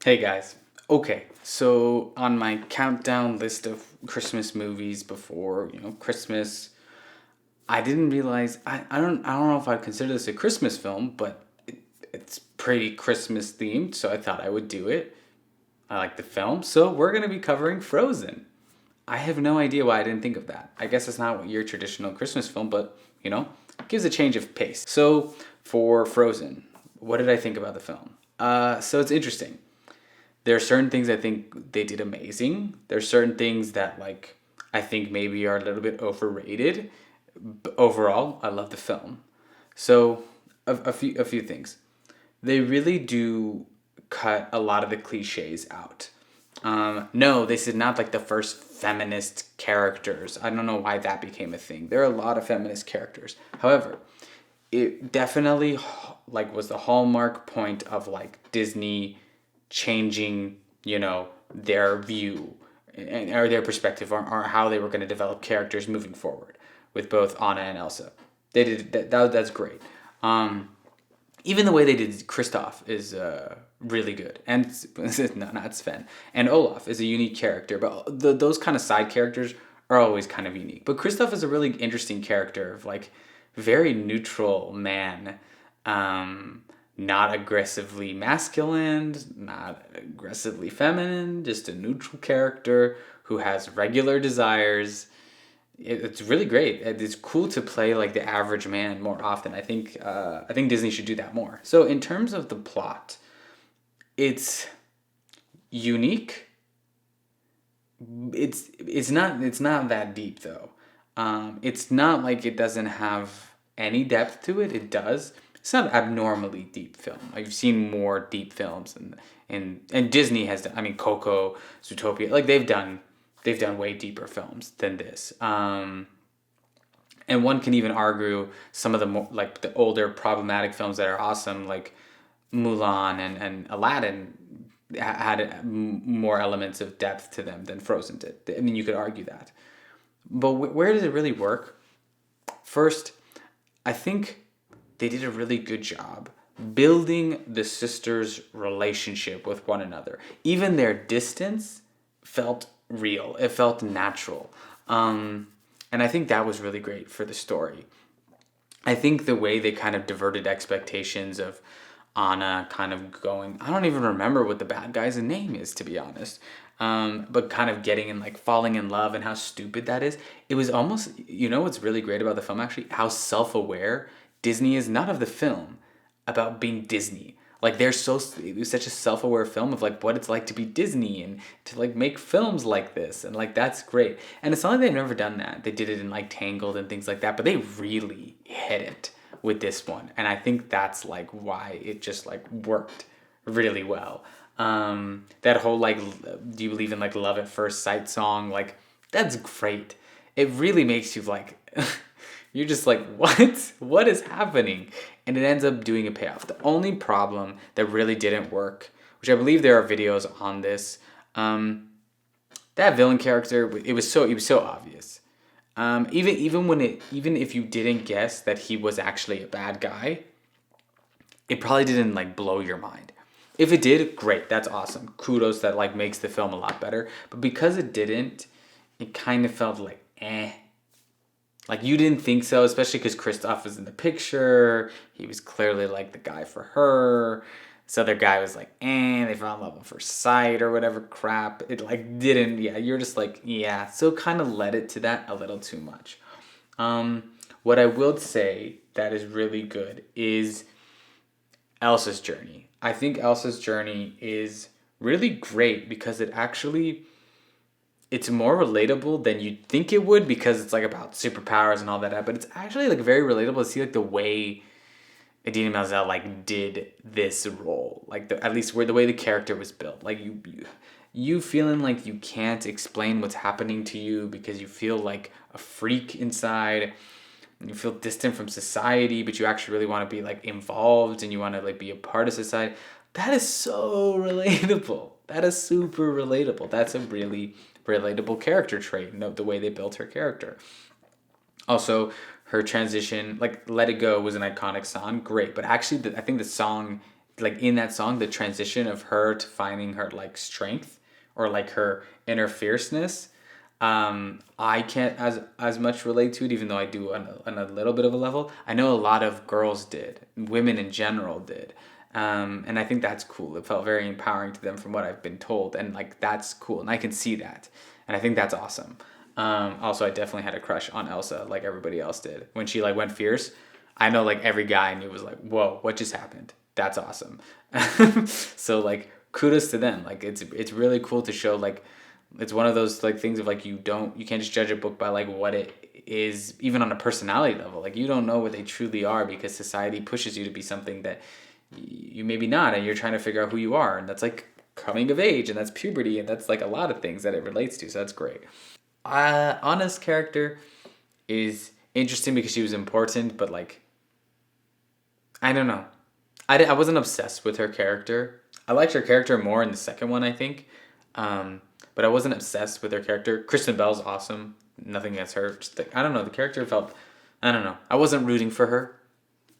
Hey guys. Okay, so on my countdown list of Christmas movies before, Christmas, I didn't realize I don't know if I'd consider this a Christmas film, but it's pretty Christmas themed, so I thought I would do it. I like the film, so we're gonna be covering Frozen. I have no idea why I didn't think of that. I guess it's not your traditional Christmas film, but gives a change of pace. So for Frozen, what did I think about the film? So it's interesting. There are certain things I think they did amazing. There's certain things that I think maybe are a little bit overrated. But overall, I love the film. So a few things. They really do cut a lot of the cliches out. No, this is not like the first feminist characters. I don't know why that became a thing. There are a lot of feminist characters. However, it definitely was the hallmark point of Disney changing, their view or their perspective or how they were going to develop characters moving forward with both Anna and Elsa. They did that's great. Even the way they did Kristoff is really good, and no, not Sven. And Olaf is a unique character, but those kind of side characters are always kind of unique. But Kristoff is a really interesting character of very neutral man, not aggressively masculine, not aggressively feminine, just a neutral character who has regular desires. It's really great. It's cool to play the average man more often. I think Disney should do that more. So in terms of the plot, it's unique. It's not that deep though. It's not like it doesn't have any depth to it. It does. It's not abnormally deep film. I've seen more deep films, and Disney has done. I mean, Coco, Zootopia. They've done way deeper films than this. And one can even argue some of the more the older problematic films that are awesome, like Mulan and Aladdin, had more elements of depth to them than Frozen did. I mean, you could argue that. But where does it really work? First, I think they did a really good job building the sisters' relationship with one another. Even their distance felt real. It felt natural. And I think that was really great for the story. I think the way they kind of diverted expectations of Anna kind of going, I don't even remember what the bad guy's name is, to be honest. But kind of getting in, falling in love and how stupid that is. It was almost, what's really great about the film actually? How self aware Disney is, not of the film, about being Disney. It was such a self aware film of what it's like to be Disney and to make films like this. And that's great. And it's not like they've never done that. They did it in Tangled and things like that, but they really hit it with this one. And I think that's why it just worked really well. That whole do you believe in love at first sight song, that's great. It really makes you you're just what is happening? And it ends up doing a payoff. The only problem that really didn't work, which I believe there are videos on this, that villain character, it was so obvious. Even if you didn't guess that he was actually a bad guy, it probably didn't blow your mind. If it did, great, that's awesome. Kudos, that makes the film a lot better. But because it didn't, it kind of felt eh. You didn't think so, especially because Kristoff was in the picture. He was clearly the guy for her. This other guy was they fell in love at first sight or whatever crap. It didn't, yeah, you're just yeah. So kind of led it to that a little too much. What I will say that is really good is Elsa's journey. I think Elsa's journey is really great because it's more relatable than you'd think it would, because it's about superpowers and all that. But it's actually very relatable to see the way Idina Menzel did this role. At least where the way the character was built. You feeling you can't explain what's happening to you because you feel like a freak inside. You feel distant from society, but you actually really want to be involved and you want to be a part of society. That is so relatable. That is super relatable. That's a really relatable character trait. Note the way they built her character. Also, her transition, Let It Go was an iconic song. Great. But actually, I think the song, like in that song, the transition of her to finding her like strength or like her inner fierceness, I can't as much relate to it, even though I do on a little bit of a level. I know a lot of girls did, women in general did, and I think that's cool. It felt very empowering to them from what I've been told, and like that's cool, and I can see that, and I think that's awesome. Also, I definitely had a crush on Elsa, like everybody else did. When she like went fierce, I know like every guy I knew was like, "Whoa, what just happened?" That's awesome. So like kudos to them. Like it's really cool to show like it's one of those like things of like you can't just judge a book by like what it is, even on a personality level. Like you don't know what they truly are because society pushes you to be something that you maybe not, and you're trying to figure out who you are, and that's like coming of age, and that's puberty, and that's like a lot of things that it relates to. So that's great. Anna's character is interesting because she was important, but like I don't know. I wasn't obsessed with her character. I liked her character more in the second one, I think. But I wasn't obsessed with her character. Kristen Bell's awesome. Nothing against her. Just like, I don't know. The character felt... I don't know. I wasn't rooting for her.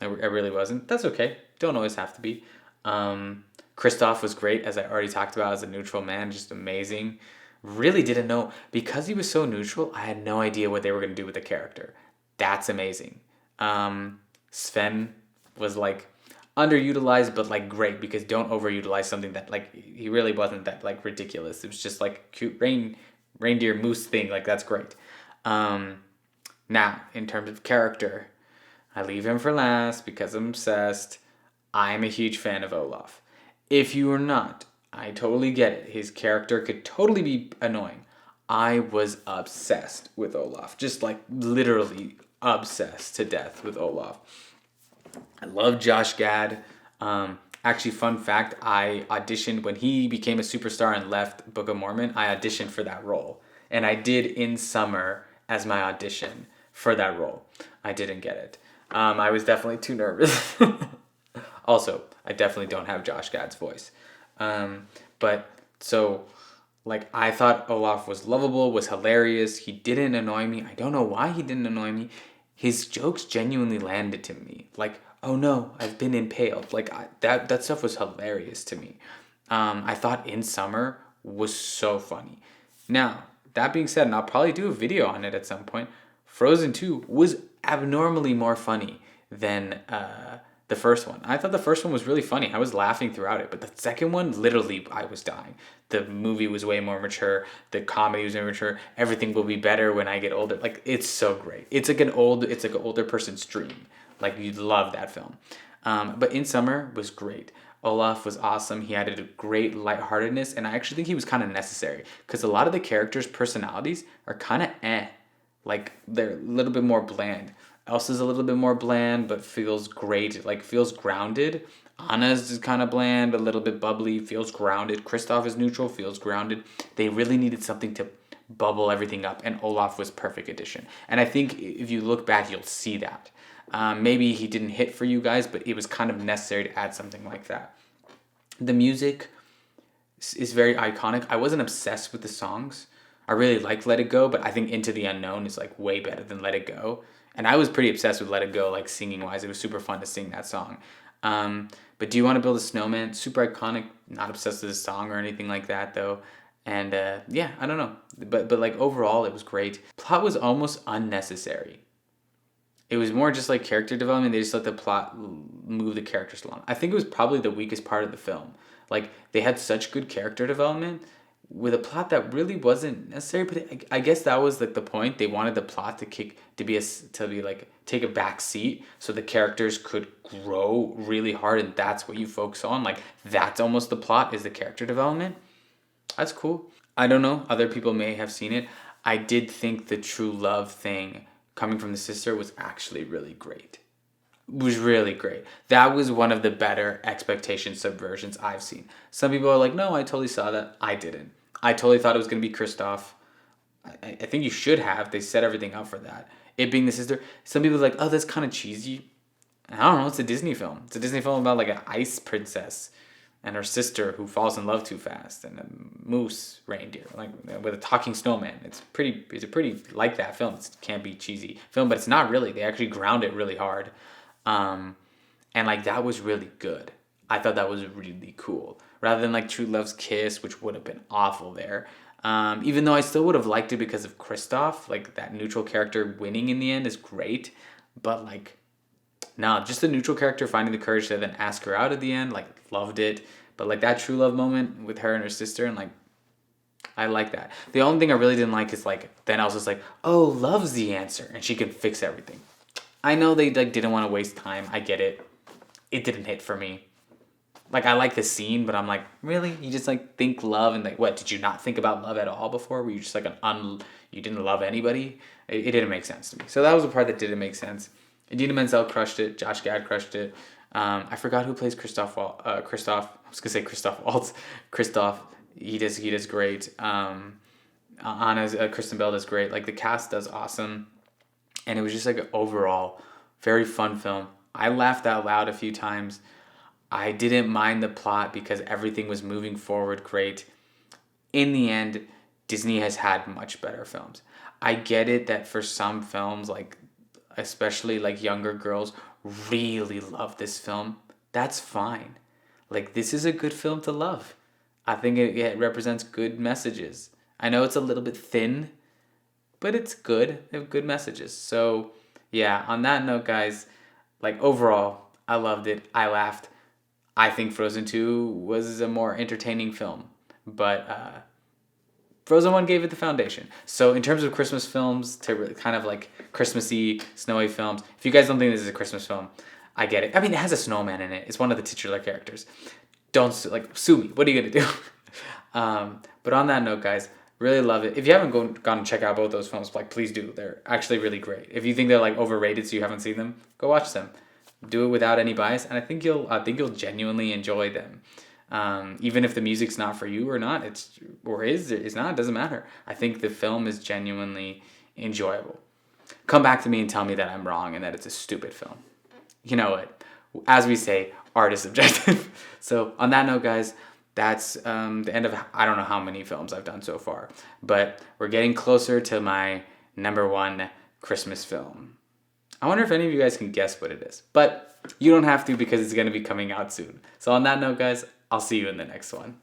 I really wasn't. That's okay. Don't always have to be. Kristoff was great, as I already talked about, as a neutral man. Just amazing. Really didn't know. Because he was so neutral, I had no idea what they were going to do with the character. That's amazing. Sven was like underutilized, but like great, because don't overutilize something that like he really wasn't that like ridiculous. It was just like cute reindeer moose thing. Like that's great. Now in terms of character, I leave him for last because I'm obsessed. I'm a huge fan of Olaf. If you are not, I totally get it. His character could totally be annoying. I was obsessed with Olaf. Just like literally obsessed to death with Olaf. I love Josh Gad. Actually, fun fact, I auditioned when he became a superstar and left Book of Mormon. I auditioned for that role. And I did in summer as my audition for that role. I didn't get it. I was definitely too nervous. Also, I definitely don't have Josh Gad's voice. But so, like, I thought Olaf was lovable, was hilarious. He didn't annoy me. I don't know why he didn't annoy me. His jokes genuinely landed to me. Like, oh no, I've been impaled. Like, that stuff was hilarious to me. I thought In Summer was so funny. Now, that being said, and I'll probably do a video on it at some point, Frozen 2 was abnormally more funny than the first one. I thought the first one was really funny. I was laughing throughout it. But the second one, literally, I was dying. The movie was way more mature. The comedy was more mature. Everything will be better when I get older. Like, it's so great. It's like an older person's dream. Like, you'd love that film. But In Summer was great. Olaf was awesome. He added a great lightheartedness. And I actually think he was kind of necessary. Because a lot of the characters' personalities are kind of Like, they're a little bit more bland. Elsa's a little bit more bland, but feels great. Like, feels grounded. Anna's just kind of bland, a little bit bubbly, feels grounded. Kristoff is neutral, feels grounded. They really needed something to bubble everything up, and Olaf was perfect addition. And I think if you look back, you'll see that. Maybe he didn't hit for you guys, but it was kind of necessary to add something like that. The music is very iconic. I wasn't obsessed with the songs. I really liked Let It Go, but I think Into the Unknown is like way better than Let It Go. And I was pretty obsessed with Let It Go, like singing wise. It was super fun to sing that song. But Do You Want to Build a Snowman? Super iconic. Not obsessed with the song or anything like that though. And yeah, I don't know. But like overall, it was great. Plot was almost unnecessary. It was more just like character development. They just let the plot move the characters along. I think it was probably the weakest part of the film. Like, they had such good character development with a plot that really wasn't necessary, but I guess that was like the point. They wanted the plot to take a back seat so the characters could grow really hard, and that's what you focus on. Like, that's almost the plot, is the character development. That's cool. I don't know, other people may have seen it. I did think the true love thing coming from the sister was actually really great. It was really great. That was one of the better expectation subversions I've seen. Some people are like, no, I totally saw that. I didn't. I totally thought it was going to be Kristoff. I think you should have. They set everything up for that. It being the sister. Some people are like, oh, that's kind of cheesy. I don't know. It's a Disney film. It's a Disney film about like an ice princess and her sister who falls in love too fast, and a moose reindeer, like with a talking snowman. It's a pretty like that film. It can't be cheesy film, but it's not really. They actually ground it really hard. And like that was really good. I thought that was really cool. Rather than like True Love's Kiss, which would have been awful there. Even though I still would have liked it because of Kristoff, like that neutral character winning in the end is great. But like, no, just the neutral character finding the courage to then ask her out at the end, like loved it. But like that true love moment with her and her sister, and like I like that. The only thing I really didn't like is like then Elsa's like, oh, love's the answer, and she can fix everything. I know they like didn't want to waste time. I get it. It didn't hit for me. Like I like the scene, but I'm like, really? You just like think love and like what? Did you not think about love at all before? Were you just like you didn't love anybody? It didn't make sense to me. So that was the part that didn't make sense. Idina Menzel crushed it. Josh Gad crushed it. I forgot who plays Kristoff. Kristoff. I was gonna say Christoph Waltz. Kristoff. He does great. Anna's Kristen Bell does great. Like the cast does awesome, and it was just like an overall very fun film. I laughed out loud a few times. I didn't mind the plot because everything was moving forward great. In the end, Disney has had much better films. I get it that for some films, like especially like younger girls, really love this film. That's fine. Like this is a good film to love. I think it represents good messages. I know it's a little bit thin, but it's good. They have good messages. So yeah, on that note, guys, like overall, I loved it. I laughed. I think Frozen 2 was a more entertaining film, but Frozen 1 gave it the foundation. So in terms of Christmas films, to really kind of like Christmassy, snowy films, if you guys don't think this is a Christmas film, I get it. I mean, it has a snowman in it. It's one of the titular characters. Don't sue me. What are you gonna do? But on that note, guys, really love it. If you haven't gone and check out both those films, like please do. They're actually really great. If you think they're like overrated, so you haven't seen them, go watch them. Do it without any bias, and I think you'll genuinely enjoy them. Even if the music's not for you or not, it's not. It doesn't matter. I think the film is genuinely enjoyable. Come back to me and tell me that I'm wrong and that it's a stupid film. You know what? As we say, art is subjective. So on that note, guys, that's the end of I don't know how many films I've done so far, but we're getting closer to my number one Christmas film. I wonder if any of you guys can guess what it is, but you don't have to because it's going to be coming out soon. So on that note, guys, I'll see you in the next one.